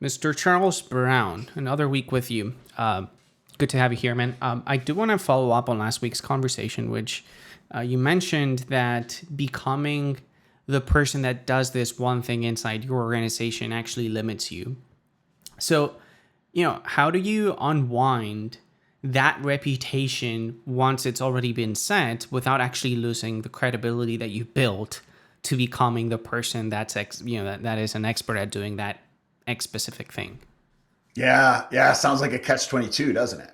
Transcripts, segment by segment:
Mr. Charles Brown, another week with you. Good to have you here, man. I do want to follow up on last week's conversation, which you mentioned that becoming the person that does this one thing inside your organization actually limits you. So, how do you unwind that reputation once it's already been set without actually losing the credibility that you built to becoming the person that is an expert at doing that X specific thing? Yeah, yeah, sounds like a catch 22, doesn't it?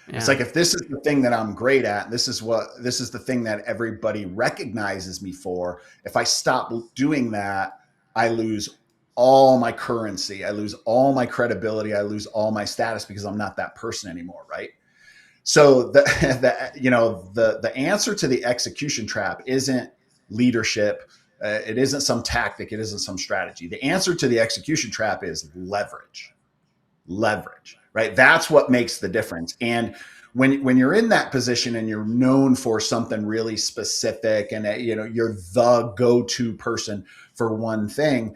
It's Yeah. like if this is the thing that I'm great at, this is the thing that everybody recognizes me for. If I stop doing that, I lose all my currency, I lose all my credibility, I lose all my status because I'm not that person anymore, right? So the answer to the execution trap isn't leadership. It isn't some tactic. It isn't some strategy. The answer to the execution trap is leverage, right? That's what makes the difference. And when you're in that position and you're known for something really specific and you're the go-to person for one thing,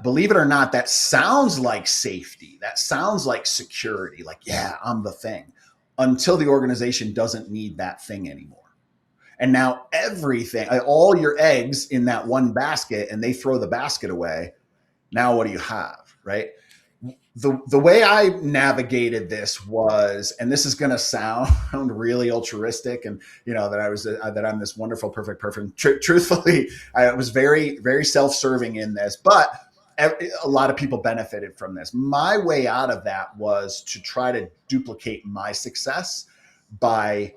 believe it or not, that sounds like safety. That sounds like security. Like, yeah, I'm the thing, until the organization doesn't need that thing anymore. And now everything, all your eggs in that one basket, and they throw the basket away. Now what do you have, right? The way I navigated this was, and this is going to sound really altruistic, and that I'm this wonderful, perfect person. Truthfully, I was very, very self-serving in this, but a lot of people benefited from this. My way out of that was to try to duplicate my success by,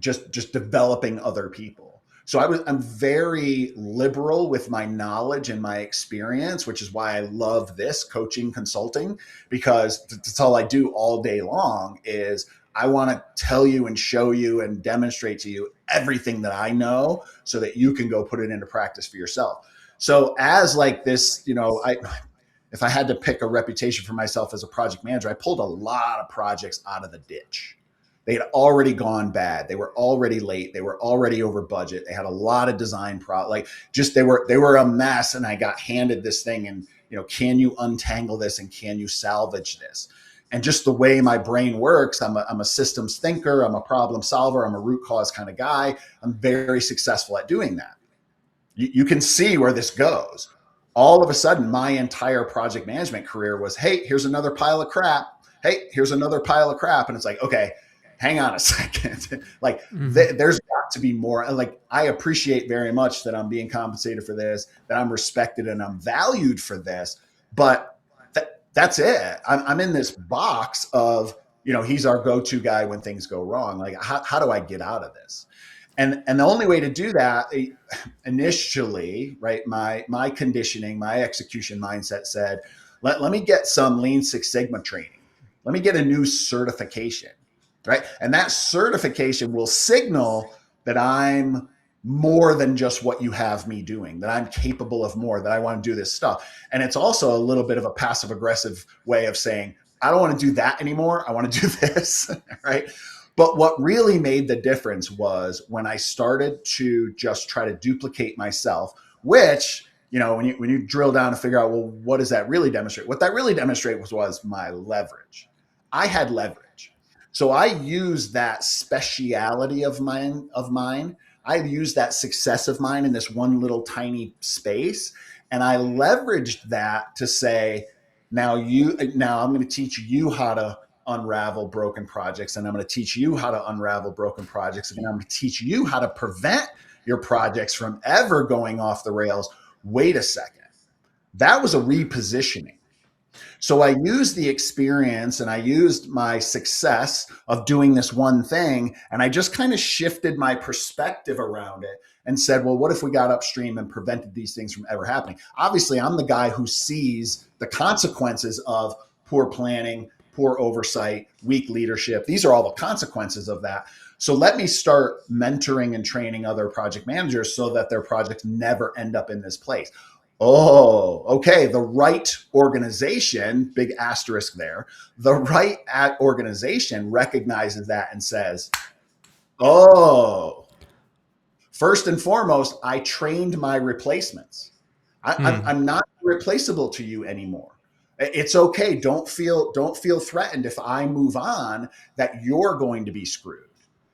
just developing other people. So I'm very liberal with my knowledge and my experience, which is why I love this coaching consulting, because that's all I do all day long is I want to tell you and show you and demonstrate to you everything that I know so that you can go put it into practice for yourself. So as like this, if I had to pick a reputation for myself as a project manager, I pulled a lot of projects out of the ditch. They had already gone bad. They were already late. They were already over budget. They had a lot of design they were a mess. And I got handed this thing and, can you untangle this and can you salvage this? And just the way my brain works, I'm a systems thinker. I'm a problem solver. I'm a root cause kind of guy. I'm very successful at doing that. You can see where this goes. All of a sudden, my entire project management career was, hey, here's another pile of crap. Hey, here's another pile of crap. And it's like, okay, hang on a second. There's got to be more. Like, I appreciate very much that I'm being compensated for this, that I'm respected and I'm valued for this. But that's it. I'm in this box of, he's our go-to guy when things go wrong. Like, how do I get out of this? And the only way to do that initially, right, my conditioning, my execution mindset said, let me get some Lean Six Sigma training. Let me get a new certification, right? And that certification will signal that I'm more than just what you have me doing, that I'm capable of more, that I want to do this stuff. And it's also a little bit of a passive aggressive way of saying, I don't want to do that anymore. I want to do this, right? But what really made the difference was when I started to just try to duplicate myself, which, when you drill down and figure out, well, what does that really demonstrate? What that really demonstrated was my leverage. I had leverage. So I used that speciality of mine. I used that success of mine in this one little tiny space. And I leveraged that to say, now I'm going to teach you how to unravel broken projects, and I'm going to teach you how to unravel broken projects, and I'm going to teach you how to prevent your projects from ever going off the rails. Wait a second. That was a repositioning. So I used the experience and I used my success of doing this one thing, and I just kind of shifted my perspective around it and said, well, what if we got upstream and prevented these things from ever happening? Obviously, I'm the guy who sees the consequences of poor planning, poor oversight, weak leadership. These are all the consequences of that. So let me start mentoring and training other project managers so that their projects never end up in this place. Oh, okay. The right organization, big asterisk there, the right organization recognizes that and says, oh, first and foremost, I trained my replacements. I'm not replaceable to you anymore. It's okay. Don't feel threatened if I move on that you're going to be screwed.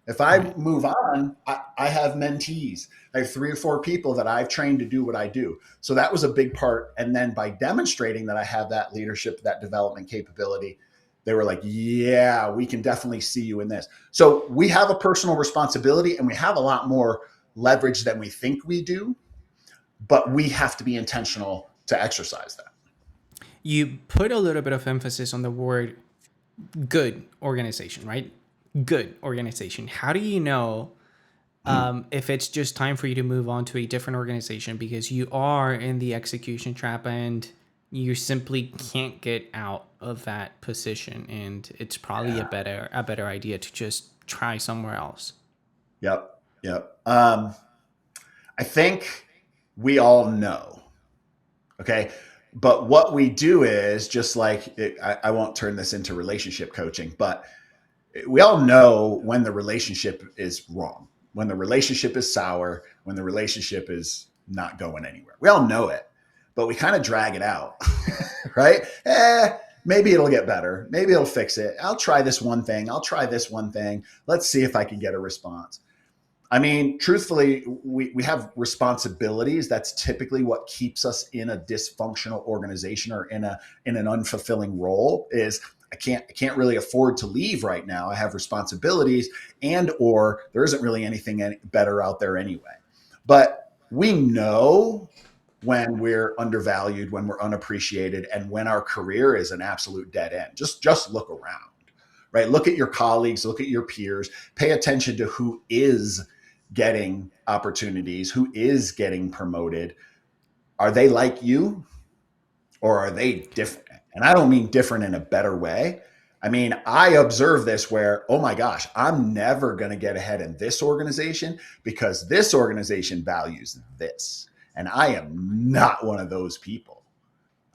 If I Right. move on, I have mentees. I have 3 or 4 people that I've trained to do what I do. So that was a big part. And then by demonstrating that I have that leadership, that development capability, they were like, yeah, we can definitely see you in this. So we have a personal responsibility and we have a lot more leverage than we think we do, but we have to be intentional to exercise that. You put a little bit of emphasis on the word good organization, right? Good organization. How do you know if it's just time for you to move on to a different organization because you are in the execution trap and you simply can't get out of that position, and it's probably Yeah. a better idea to just try somewhere else? Yep. Yep. I think we all know. Okay. But what we do is just like, I won't turn this into relationship coaching, but we all know when the relationship is wrong, when the relationship is sour, when the relationship is not going anywhere. We all know it, but we kind of drag it out, right? Maybe it'll get better. Maybe it'll fix it. I'll try this one thing. I'll try this one thing. Let's see if I can get a response. I mean, truthfully, we have responsibilities. That's typically what keeps us in a dysfunctional organization or in an unfulfilling role. Is I can't really afford to leave right now. I have responsibilities, and or there isn't really anything better out there anyway. But we know when we're undervalued, when we're unappreciated, and when our career is an absolute dead end. Just look around, right? Look at your colleagues, look at your peers, pay attention to who is getting opportunities, who is getting promoted. Are they like you or are they different? And I don't mean different in a better way. I mean, I observe this where, oh my gosh, I'm never going to get ahead in this organization because this organization values this. And I am not one of those people.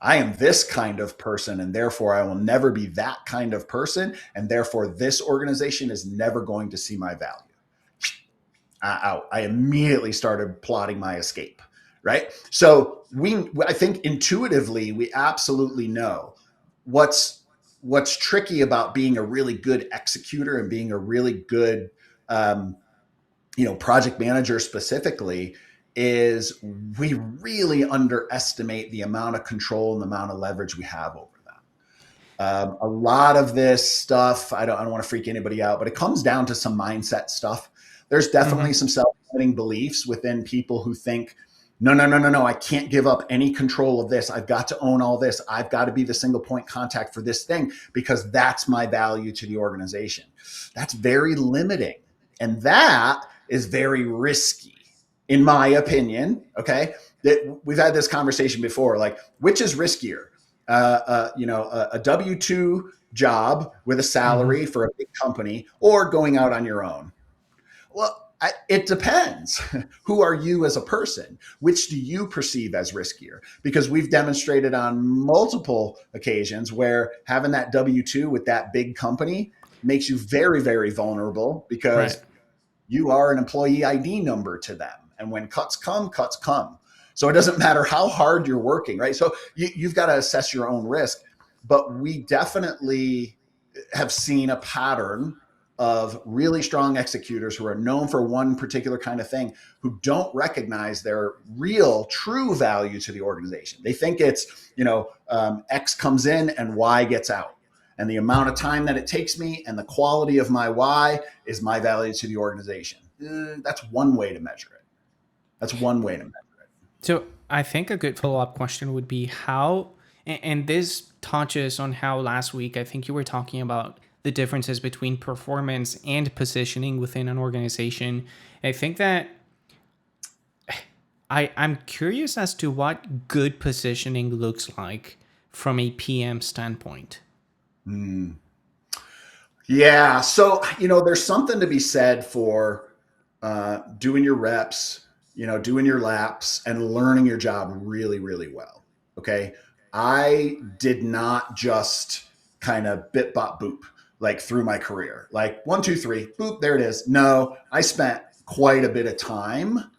I am this kind of person, and therefore I will never be that kind of person. And therefore, this organization is never going to see my value. Out. I immediately started plotting my escape. Right. So I think intuitively, we absolutely know what's tricky about being a really good executor and being a really good, um, project manager specifically is we really underestimate the amount of control and the amount of leverage we have over them. A lot of this stuff, I don't want to freak anybody out, but it comes down to some mindset stuff. There's definitely Mm-hmm. some self-limiting beliefs within people who think, no, no, no, no, no, I can't give up any control of this. I've got to own all this. I've got to be the single point contact for this thing because that's my value to the organization. That's very limiting. And that is very risky, in my opinion. Okay. That we've had this conversation before, like which is riskier? A W-2 job with a Mm-hmm. salary for a big company or going out on your own? Well, it depends. Who are you as a person? Which do you perceive as riskier? Because we've demonstrated on multiple occasions where having that W-2 with that big company makes you very, very vulnerable Right. because you are an employee ID number to them. And when cuts come, cuts come. So it doesn't matter how hard you're working, right? So you've got to assess your own risk. But we definitely have seen a pattern of really strong executors who are known for one particular kind of thing who don't recognize their real true value to the organization. They think it's, X comes in and Y gets out. And the amount of time that it takes me and the quality of my Y is my value to the organization. That's one way to measure it. That's one way to measure it. So I think a good follow up question would be how, and this touches on how last week I think you were talking about the differences between performance and positioning within an organization. I think that I'm curious as to what good positioning looks like from a PM standpoint. Mm. Yeah. So, there's something to be said for doing your reps, doing your laps and learning your job really, really well. Okay. I did not just kind of bit bop boop like through my career, like 1, 2, 3, boop, there it is. No, I spent quite a bit of time,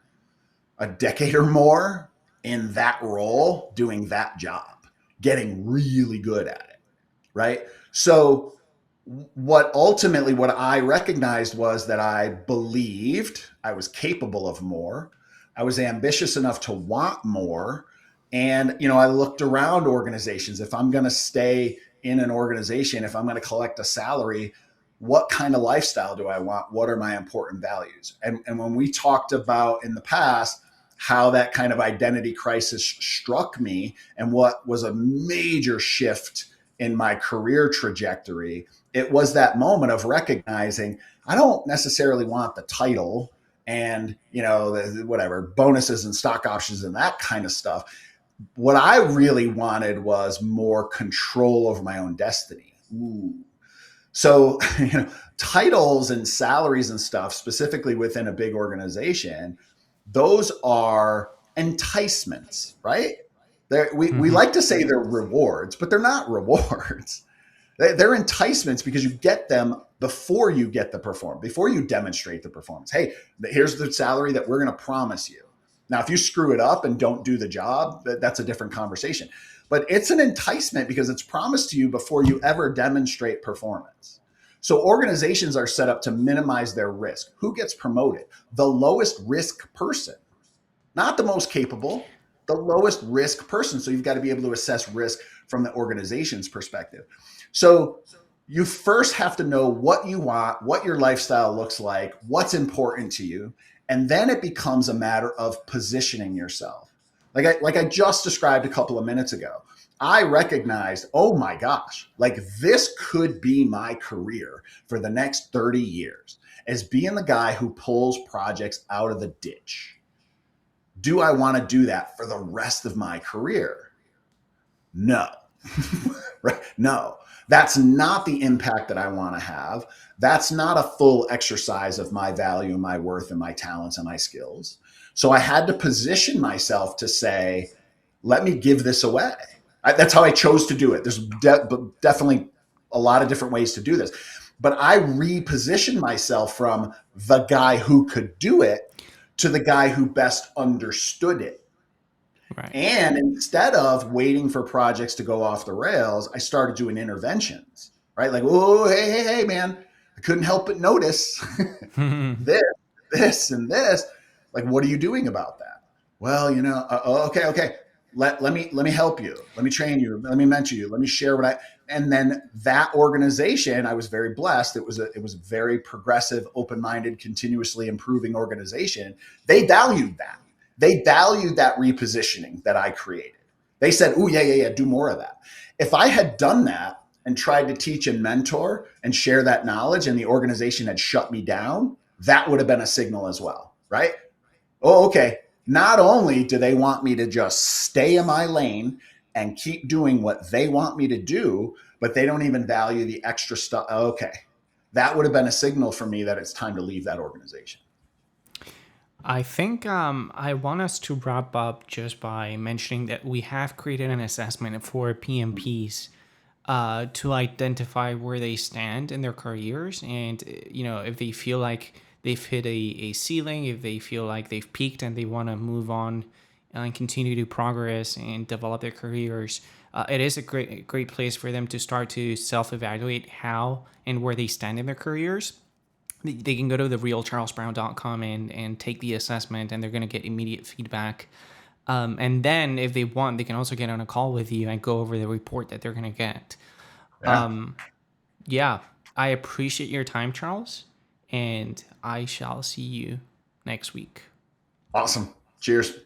a decade or more in that role doing that job, getting really good at it, right? So what I recognized was that I believed I was capable of more. I was ambitious enough to want more. And, I looked around organizations. If I'm going to stay in an organization, if I'm going to collect a salary, what kind of lifestyle do I want? What are my important values? And when we talked about in the past, how that kind of identity crisis struck me and what was a major shift in my career trajectory, it was that moment of recognizing I don't necessarily want the title and whatever bonuses and stock options and that kind of stuff. What I really wanted was more control over my own destiny. Ooh. So, titles and salaries and stuff, specifically within a big organization, those are enticements, right? We like to say they're rewards, but they're not rewards. They're enticements because you get them before you get the perform, before you demonstrate the performance. Hey, here's the salary that we're going to promise you. Now, if you screw it up and don't do the job, that's a different conversation. But it's an enticement because it's promised to you before you ever demonstrate performance. So organizations are set up to minimize their risk. Who gets promoted? The lowest risk person, not the most capable, the lowest risk person. So you've got to be able to assess risk from the organization's perspective. So you first have to know what you want, what your lifestyle looks like, what's important to you. And then it becomes a matter of positioning yourself. Like I just described a couple of minutes ago, I recognized, oh my gosh, like this could be my career for the next 30 years as being the guy who pulls projects out of the ditch. Do I want to do that for the rest of my career? No. Right? No. That's not the impact that I want to have. That's not a full exercise of my value, my worth, and my talents and my skills. So I had to position myself to say, let me give this away. That's how I chose to do it. There's definitely a lot of different ways to do this. But I repositioned myself from the guy who could do it to the guy who best understood it. Right. And instead of waiting for projects to go off the rails, I started doing interventions, right? Like, oh, hey, man, I couldn't help but notice this, and this. Like, what are you doing about that? Well, okay. Let me help you. Let me train you. Let me mentor you. Let me share and then that organization, I was very blessed. It was a very progressive, open-minded, continuously improving organization. They valued that. They valued that repositioning that I created. They said, oh, yeah, do more of that. If I had done that and tried to teach and mentor and share that knowledge and the organization had shut me down, that would have been a signal as well, right? Oh, okay. Not only do they want me to just stay in my lane and keep doing what they want me to do, but they don't even value the extra stuff. Okay. That would have been a signal for me that it's time to leave that organization. I think I want us to wrap up just by mentioning that we have created an assessment for PMPs to identify where they stand in their careers, and if they feel like they've hit a ceiling, if they feel like they've peaked and they want to move on and continue to progress and develop their careers. It is a great place for them to start to self-evaluate how and where they stand in their careers. They can go to therealcharlesbrown.com and take the assessment, and they're going to get immediate feedback. And then if they want, they can also get on a call with you and go over the report that they're going to get. Yeah, I appreciate your time, Charles, and I shall see you next week. Awesome. Cheers.